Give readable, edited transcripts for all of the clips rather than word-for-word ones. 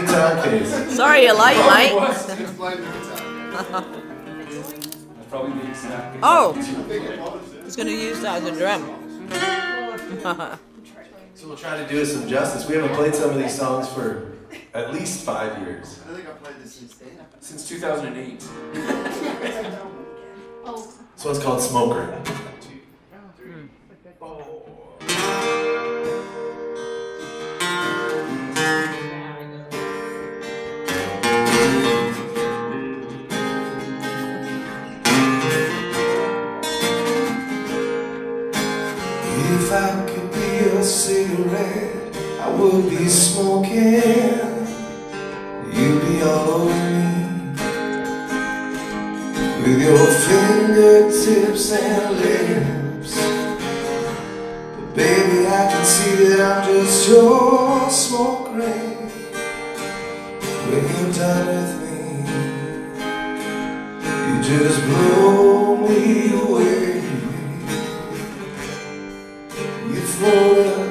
guitar case. Sorry you're late, mate. Probably the exact. Oh, he's going to use that as a drum. So we'll try to do us some justice. We haven't played some of these songs for at least 5 years. I think I've played this Since 2008. This one's called Smoker. If I could be a cigarette, I would be smoking. You'd be all over me, with your fingertips and lips. But baby, I can see that I'm just your smoke ring. When you're done with me, you just blow me away. You float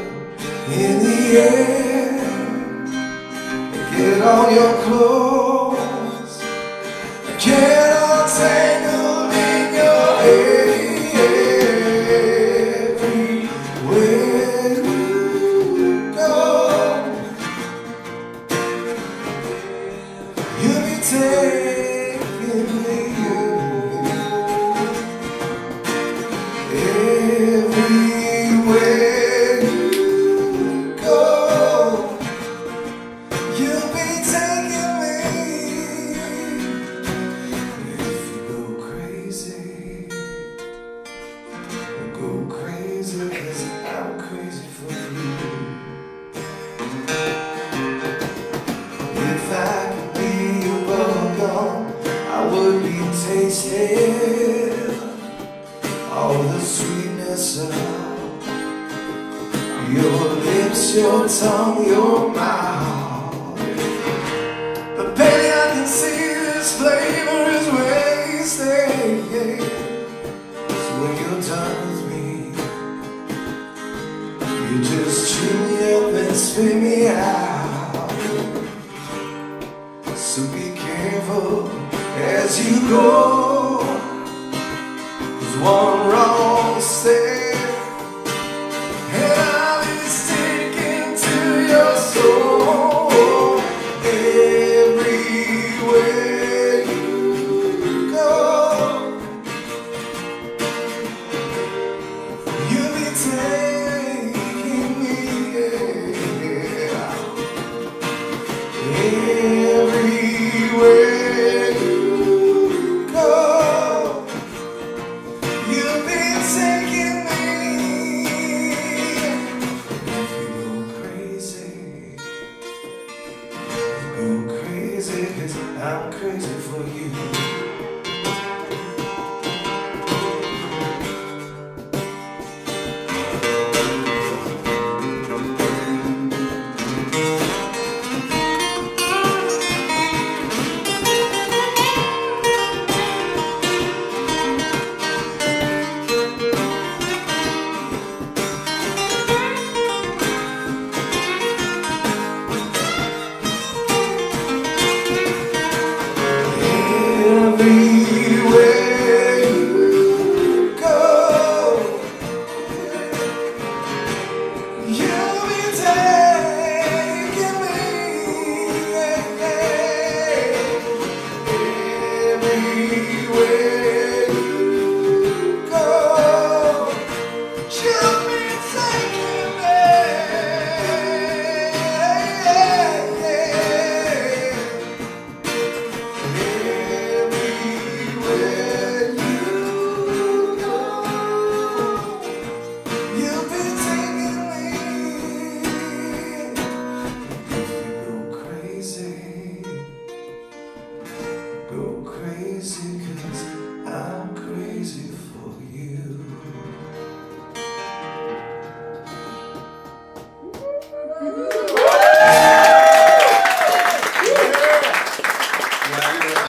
in the air and get on your clothes. Get all tangled in your hair. Everywhere you go, you'll be taking me. Everywhere you go, you'll be taking me. If you go crazy, cause I'm crazy for you. If I could be a bubblegum, I would be tasting all the sweetness of your lips, your tongue, your mouth. But baby, I can see this flavor is wasted. So when you're done with me, you just chew me up and spit me out. So be careful as you go, 'cause one wrong step and I'll be sticking to your soul. Everywhere you go, you'll be taking me. Everywhere you go, you'll be taking me. If you go crazy, 'cause I'm crazy for you.